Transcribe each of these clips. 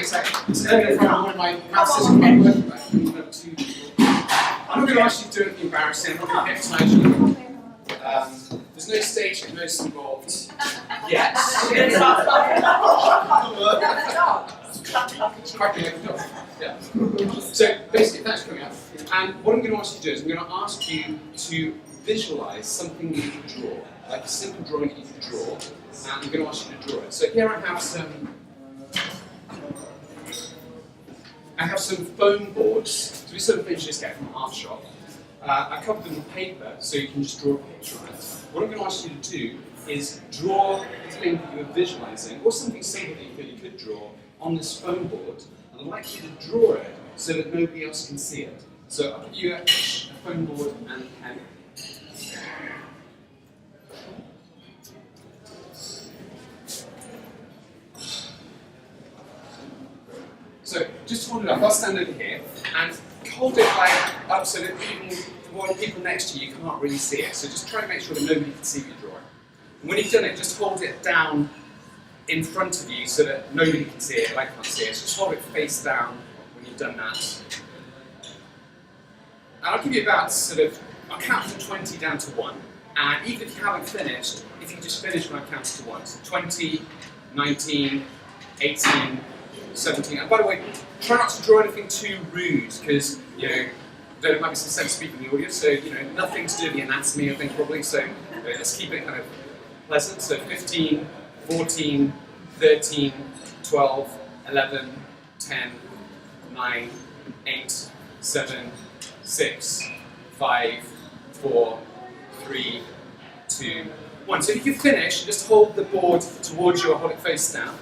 second. So earlier from one of my maths is quite working back. I'm not going to ask you to do anything embarrassing. I'm not going to hypnotise you. There's no stage hypnosis involved yet. Cracking like a dog. Yeah. So basically, that's coming up. And what I'm going to ask you to do is I'm going to ask you to visualise something that you can draw, like a simple drawing that you can draw, and I'm going to ask you to draw it. So here I have some foam boards. So we sort of things you just get from an art shop. I covered them with paper, so you can just draw a picture on it. What I'm going to ask you to do is draw the thing that you were visualising, or something simple that you feel you could draw, on this foam board, and I'd like you to draw it so that nobody else can see it. So I'll give you a foam board and a pen. So just hold it up, I'll stand over here, and hold it like up so that even the people next to you can't really see it. So just try and make sure that nobody can see your drawing. And when you've done it, just hold it down in front of you so that nobody can see it, I can't see it. So just hold it face down when you've done that. And I'll give you about I'll count from 20 down to 1. And even if you haven't finished, if you just finish when I count to 1. So 20, 19, 18, 17. And by the way, try not to draw anything too rude, because, there might be some sense people in the audience, so, nothing to do with the anatomy, I think, probably. So let's keep it kind of pleasant. So 15, 14, 13, 12, 11, 10, 9, 8, 7, 6, 5, 4, 3, 2, 1. So if you finish, just hold the board towards you or hold it face down.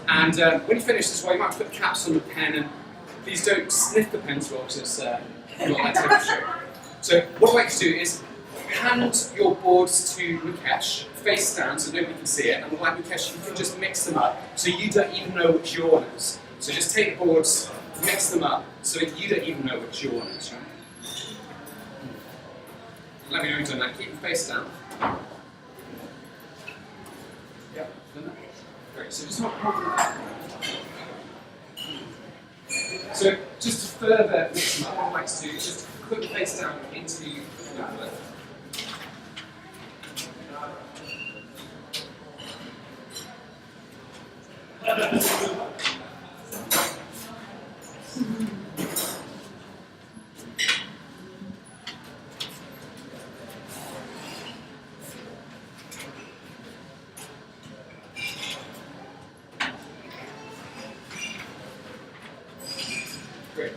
And when you finish this way, you might put caps on the pen, and please don't sniff the pencil because it's not that temperature. So what I'd like to do is hand your boards to Mukesh, face down so nobody can see it, and I'd like Mukesh, you can just mix them up so you don't even know which your one is. So just take the boards, mix them up so that you don't even know which your one is, right? Let me know you've done that. Keep them face down. Yeah, done that? Great, so just hold that. So just to further mix them up, what I'd like to do is just put the face down into the envelope. Great.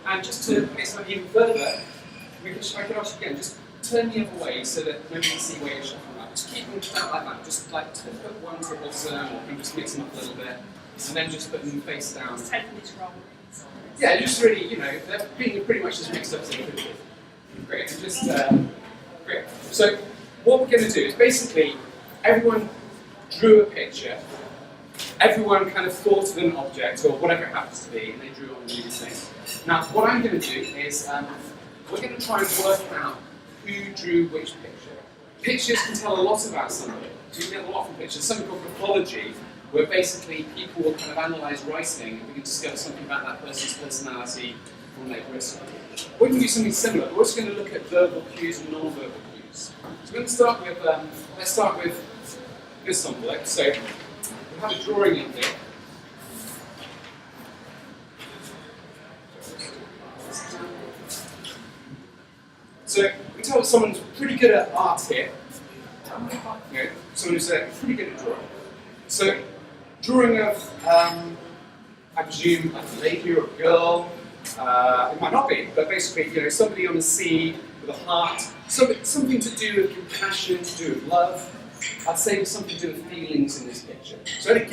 And just to mix them up even further, I can ask you again, just turn the other way so that nobody can see where you're shuffling up. Just keep them out like that. Just like put one to the bottom, or just mix them up a little bit, and then just put them face down. Just taking this wrong. Yeah, just really, they're being pretty much as mixed up as they could be. Great, and just, great. So what we're going to do is basically, everyone drew a picture, everyone kind of thought of an object, or whatever it happens to be, and they drew it on the new thing. Now, what I'm going to do is, we're going to try and work out who drew which picture. Pictures can tell a lot about somebody. You can get a lot from pictures. Something called graphology, where basically people will kind of analyse writing and we can discover something about that person's personality from their writing. We can do something similar, but we're just going to look at verbal cues and non-verbal cues. So we're going to start with, let's start with this envelope. So we have a drawing in here. So we tell someone's pretty good at art here. Someone who's pretty good at drawing. So, drawing of, I presume, like a lady or a girl. It might not be, but basically, somebody on the sea with a heart. Something to do with compassion, to do with love. I'd say something to do with feelings in this picture. So I'd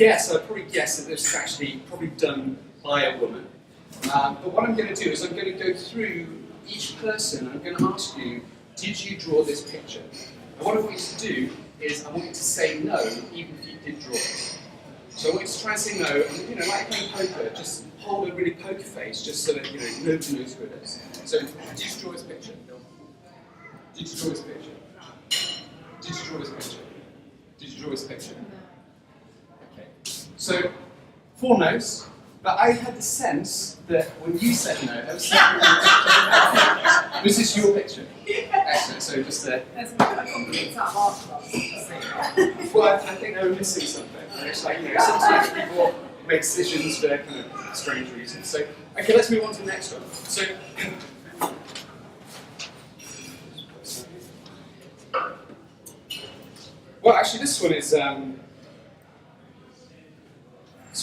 probably guess that this is actually probably done by a woman. But what I'm going to do is I'm going to go through each person and I'm going to ask you, did you draw this picture? And what I want you to do is I want you to say no, even if you did draw it. So I want you to try and say no, and like playing poker, just hold a really poker face, just so that nobody knows who it is. So, did you draw this picture? Did you draw this picture? Did you draw this picture? Did you draw this picture? Okay. So, 4 no's, But I had the sense that when you said no, that was was this your picture? Excellent. So just There's some kind of completes out of our class. well, I think they were missing something. It's like, sometimes people make decisions for kind of strange reasons. So, okay, let's move on to the next one. So, well, actually, this one is this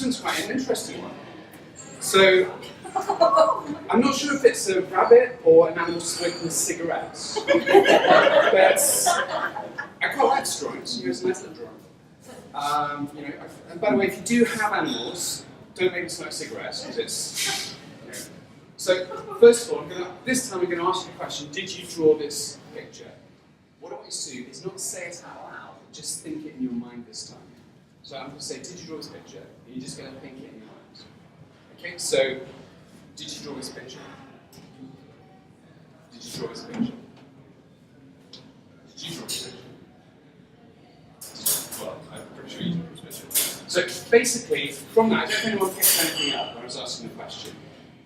one's quite an interesting one. So, I'm not sure if it's a rabbit or an animal smoking cigarettes, but I quite like this drawing. So here's a nice little drawing. And by the way, if you do have animals, don't make them smoke cigarettes because it's. So first of all, this time I'm going to ask you a question. Did you draw this picture? What I want you to do is not say it out loud, just think it in your mind this time. So I'm going to say, did you draw this picture? And you're just going to think it in your mind. Okay, so did you draw this picture? Did you draw this picture? Did you draw this picture? Well, I'm pretty sure you drew this picture. So basically, from that, I don't know if anyone picked anything up when I was asking the question,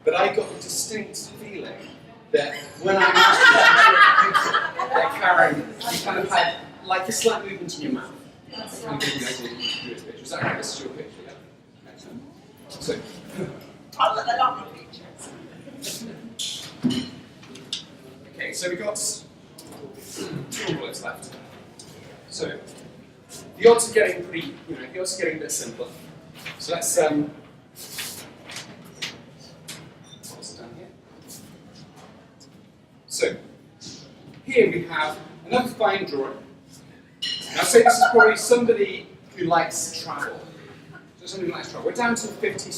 but I got the distinct feeling that when I asked you that Karen, you kind of had like a slight movement in your mouth. Kind of gave you the idea that you drew this picture. Is that right? This is your picture, yeah? Excellent. So, I love my pictures. okay, so we've got 2 bullets left. So, the odds are getting pretty, the odds are getting a bit simpler. So let's, what's down here? So, here we have another fine drawing. Now, I'd say this is probably somebody who likes travel. So somebody who likes travel. We're down to 50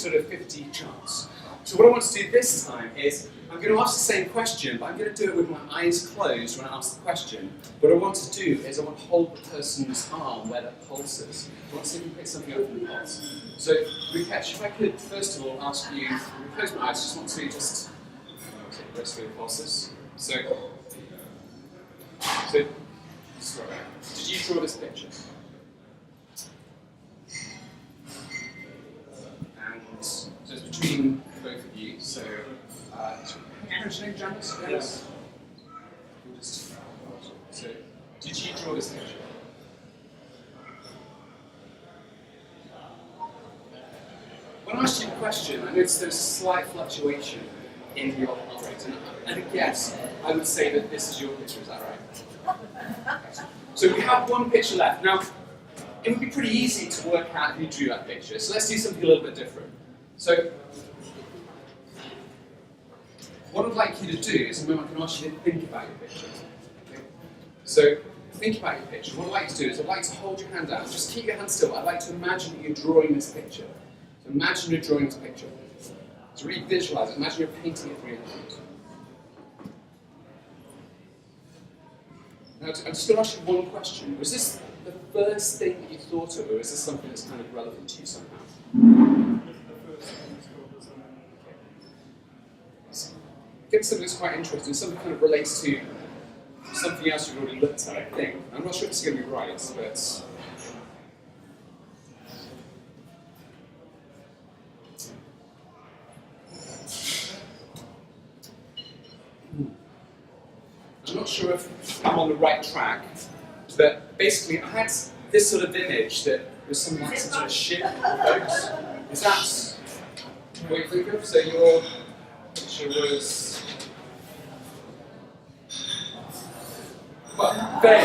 chance. So what I want to do this time is, I'm going to ask the same question, but I'm going to do it with my eyes closed when I ask the question. What I want to do is I want to hold the person's arm where the pulse is. I want to see if we can pick something up from the pulse. So, Rupesh, if I could first of all ask you, close my eyes, just want to take the rest of the pulses. So, sorry, did you draw this picture? And so it's between both of you. So, what's your name, Janice? Yes. So, did you draw this picture? When I asked you the question, I noticed there's a slight fluctuation in your heart rate, and I guess I would say that this is your picture. Is that right? So we have one picture left. Now, it would be pretty easy to work out who drew that picture. So let's do something a little bit different. So, what I'd like you to do is, I'm going to ask you to think about your picture. Okay? So, think about your picture. What I'd like you to do is, I'd like to hold your hand out. Just keep your hand still. I'd like to imagine that you're drawing this picture. So imagine you're drawing this picture. So really visualize it. Imagine you're painting it through your hand. Now, I'm just going to ask you one question. Was this the first thing that you thought of, or is this something that's kind of relevant to you somehow? Get something that's quite interesting, something that kind of relates to something else you've already looked at, I think. I'm not sure if it's going to be right, but... I'm not sure if I'm on the right track, but basically I had this sort of image that was something like some sort of ship or boat. Is that what you think of? So your picture was... Well, very